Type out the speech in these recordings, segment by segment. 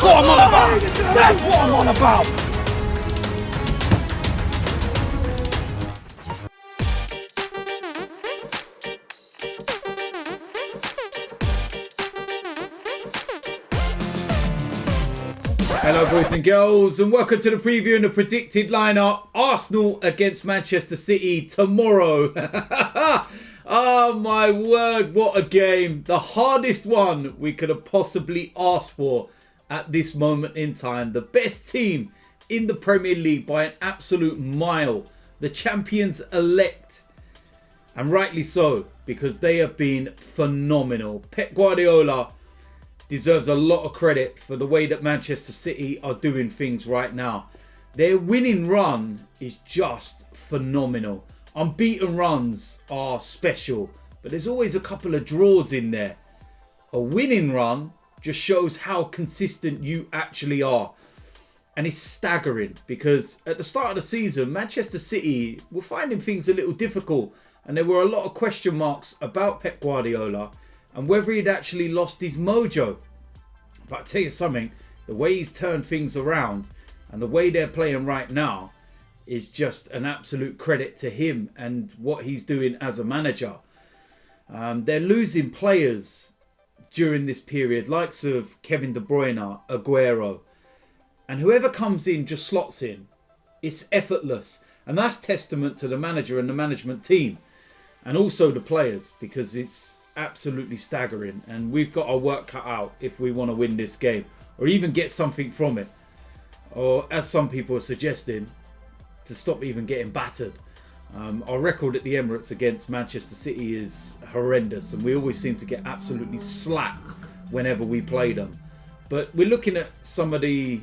what I'm on about. That's what I'm on about. Hello boys and girls, and welcome to the preview and the predicted lineup. Arsenal against Manchester City tomorrow. Oh my word, what a game. The hardest one we could have possibly asked for at this moment in time. The best team in the Premier League by an absolute mile. The champions elect. And rightly so, because they have been phenomenal. Pep Guardiola deserves a lot of credit for the way that Manchester City are doing things right now. Their winning run is just phenomenal. Unbeaten runs are special, but there's always a couple of draws in there. A winning run just shows how consistent you actually are. And it's staggering because at the start of the season, Manchester City were finding things a little difficult, and there were a lot of question marks about Pep Guardiola and whether he'd actually lost his mojo. But I'll tell you something, the way he's turned things around and the way they're playing right now is just an absolute credit to him and what he's doing as a manager. They're losing players during this period, likes of Kevin De Bruyne, Aguero. And whoever comes in just slots in. It's effortless. And that's testament to the manager and the management team. And also the players, because it's absolutely staggering, and we've got our work cut out if we want to win this game or even get something from it, or as some people are suggesting, to stop even getting battered. Our record at the Emirates against Manchester City is horrendous, and we always seem to get absolutely slapped whenever we play them. But we're looking at some of the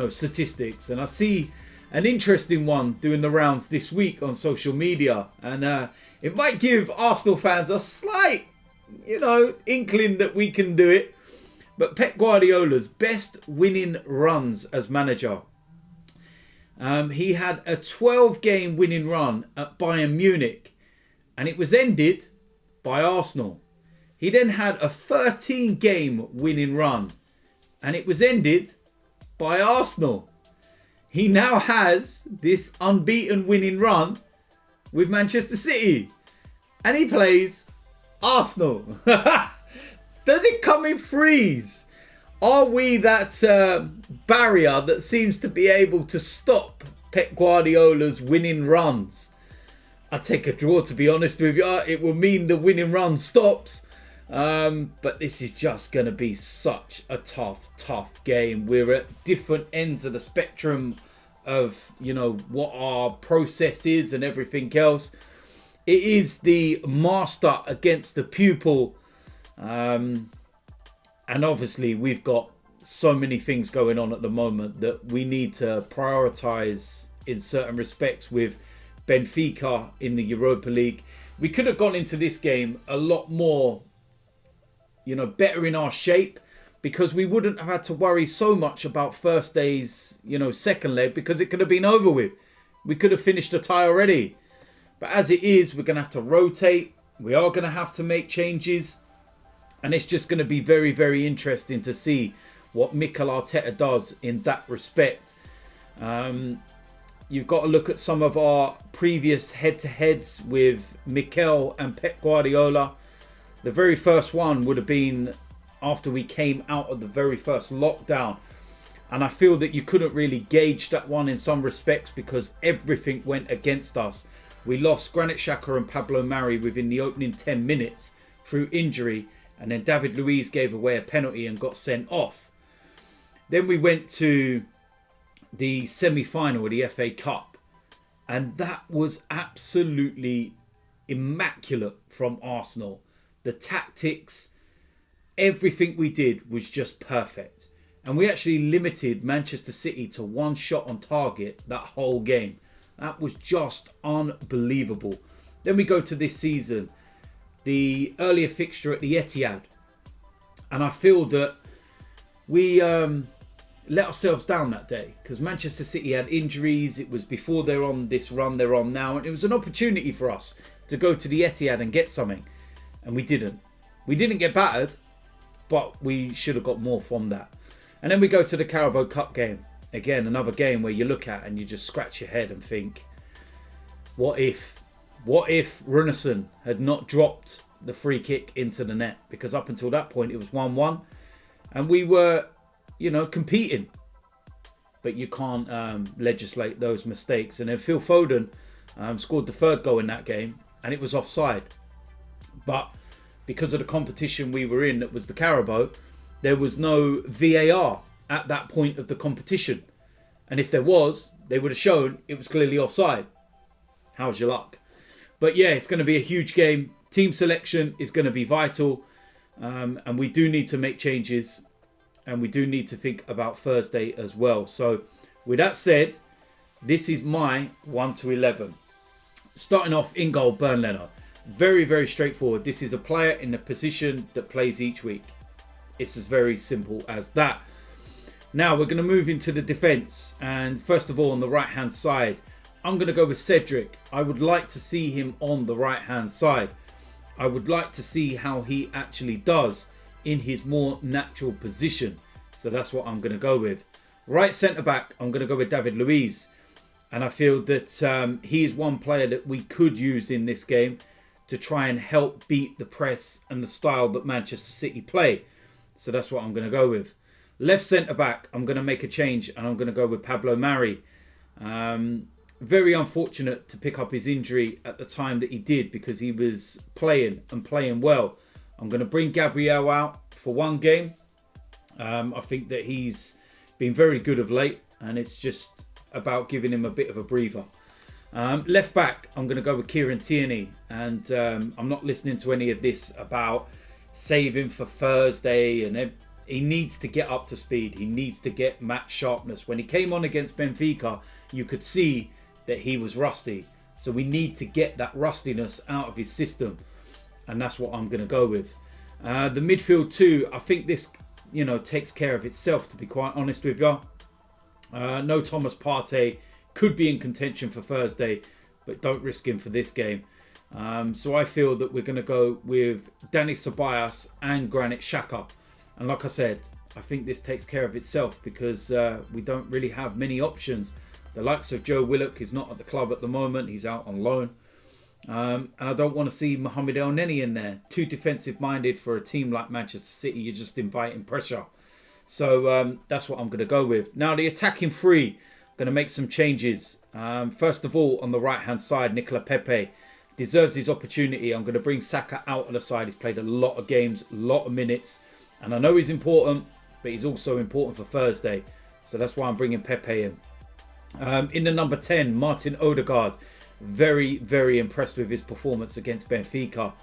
statistics, and I see an interesting one doing the rounds this week on social media, and it might give Arsenal fans a slight inkling that we can do it. But Pep Guardiola's best winning runs as manager. He had a 12-game winning run at Bayern Munich, and it was ended by Arsenal. He then had a 13-game winning run, and it was ended by Arsenal. He now has this unbeaten winning run with Manchester City, and he plays Arsenal. Does it come in threes? Are we that barrier that seems to be able to stop Pep Guardiola's winning runs? I take a draw, to be honest with you. It will mean the winning run stops. But this is just going to be such a tough game. We're at different ends of the spectrum of, what our process is and everything else. It is the master against the pupil. And obviously we've got so many things going on at the moment that we need to prioritise in certain respects with Benfica in the Europa League. We could have gone into this game a lot more, better in our shape, because we wouldn't have had to worry so much about first day's, second leg, because it could have been over with. We could have finished a tie already. But as it is, we're going to have to rotate. We are going to have to make changes. And it's just going to be very, very interesting to see what Mikel Arteta does in that respect. You've got to look at some of our previous head-to-heads with Mikel and Pep Guardiola. The very first one would have been after we came out of the very first lockdown. And I feel that you couldn't really gauge that one in some respects because everything went against us. We lost Granit Xhaka and Pablo Mari within the opening 10 minutes through injury. And then David Luiz gave away a penalty and got sent off. Then we went to the semi-final of the FA Cup. And that was absolutely immaculate from Arsenal. The tactics, everything we did was just perfect. And we actually limited Manchester City to one shot on target that whole game. That was just unbelievable. Then we go to this season, the earlier fixture at the Etihad. And I feel that we let ourselves down that day because Manchester City had injuries. It was before they're on this run they're on now. And it was an opportunity for us to go to the Etihad and get something. And we didn't. We didn't get battered, but we should have got more from that. And then we go to the Carabao Cup game. Again, another game where you look at and you just scratch your head and think, what if Runarsson had not dropped the free kick into the net? Because up until that point, it was 1-1. And we were, competing. But you can't legislate those mistakes. And then Phil Foden scored the third goal in that game. And it was offside. But because of the competition we were in, that was the Carabao, there was no VAR at that point of the competition. And if there was, they would have shown it was clearly offside. How's your luck? But yeah, it's going to be a huge game. Team selection is going to be vital. And we do need to make changes. And we do need to think about Thursday as well. So with that said, this is my 1 to 11. Starting off in goal, Leno. Very, very straightforward. This is a player in the position that plays each week. It's as very simple as that. Now we're going to move into the defence. And first of all, on the right-hand side, I'm going to go with Cedric. I would like to see him on the right-hand side. I would like to see how he actually does in his more natural position. So that's what I'm going to go with. Right centre-back, I'm going to go with David Luiz. And I feel that he is one player that we could use in this game to try and help beat the press and the style that Manchester City play. So that's what I'm going to go with. Left centre-back, I'm going to make a change and I'm going to go with Pablo Mari. Very unfortunate to pick up his injury at the time that he did because he was playing and playing well. I'm going to bring Gabriel out for one game. I think that he's been very good of late and it's just about giving him a bit of a breather. Left back, I'm going to go with Tierney. And I'm not listening to any of this about saving for Thursday. And he needs to get up to speed. He needs to get match sharpness. When he came on against Benfica, you could see that he was rusty. So we need to get that rustiness out of his system. And that's what I'm going to go with. The midfield too, I think this, takes care of itself, to be quite honest with you. No Thomas Partey. Could be in contention for Thursday, but don't risk him for this game. So I feel that we're going to go with Dani Ceballos and Granit Xhaka. And like I said, I think this takes care of itself because we don't really have many options. The likes of Joe Willock is not at the club at the moment. He's out on loan. And I don't want to see Mohamed El Neni in there. Too defensive-minded for a team like Manchester City. You're just inviting pressure. So that's what I'm going to go with. Now, the attacking three. Going to make some changes. First of all, on the right-hand side, Nicola Pepe deserves his opportunity. I'm going to bring Saka out of the side. He's played a lot of games, a lot of minutes. And I know he's important, but he's also important for Thursday. So that's why I'm bringing Pepe in. In the number 10, Martin Ødegaard. Very, very impressed with his performance against Benfica.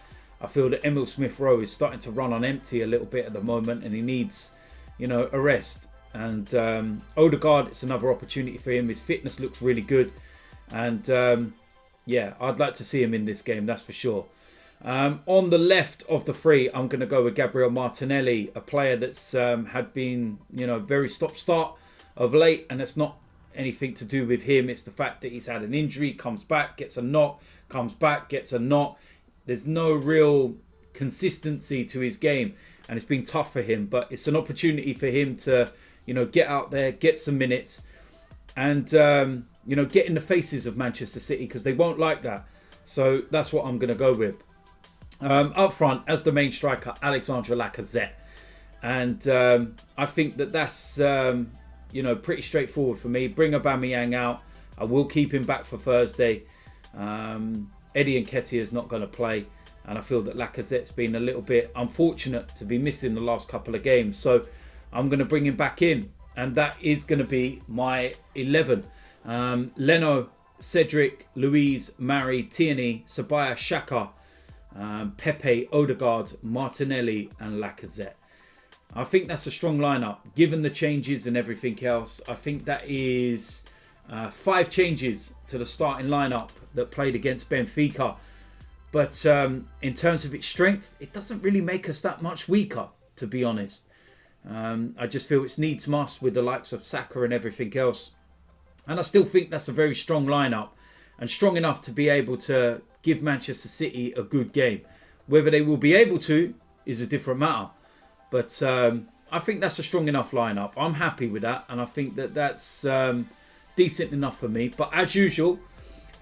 I feel that Emil Smith-Rowe is starting to run on empty a little bit at the moment. And he needs, a rest. And Ødegaard, it's another opportunity for him. His fitness looks really good. And I'd like to see him in this game, that's for sure. On the left of the three, I'm going to go with Gabriel Martinelli, a player that's had been, very stop-start of late. And it's not anything to do with him. It's the fact that he's had an injury, comes back, gets a knock, comes back, gets a knock. There's no real consistency to his game. And it's been tough for him. But it's an opportunity for him to get out there, get some minutes and, get in the faces of Manchester City because they won't like that. So that's what I'm going to go with. Up front, as the main striker, Alexandre Lacazette. And I think that's, pretty straightforward for me. Bring Aubameyang out. I will keep him back for Thursday. Eddie Nketiah is not going to play. And I feel that Lacazette's been a little bit unfortunate to be missing the last couple of games. So I'm going to bring him back in. And that is going to be my 11. Leno, Cedric, Luiz, Mari, Tierney, Ceballos, Xhaka, Pepe, Ødegaard, Martinelli and Lacazette. I think that's a strong lineup. Given the changes and everything else, I think that is 5 changes to the starting lineup that played against Benfica. But in terms of its strength, it doesn't really make us that much weaker, to be honest. I just feel it's needs must with the likes of Saka and everything else. And I still think that's a very strong lineup and strong enough to be able to give Manchester City a good game. Whether they will be able to is a different matter. But I think that's a strong enough lineup. I'm happy with that, and I think that that's decent enough for me. But as usual,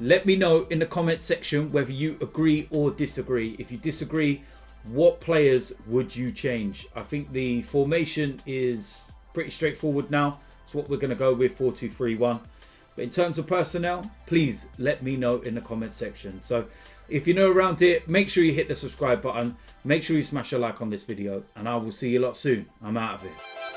let me know in the comment section whether you agree or disagree. If you disagree, what players would you change? I think the formation is pretty straightforward now. It's what we're going to go with, 4-2-3-1. But in terms of personnel, please let me know in the comment section. So if you're new around here, make sure you hit the subscribe button. Make sure you smash a like on this video. And I will see you lot soon. I'm out of here.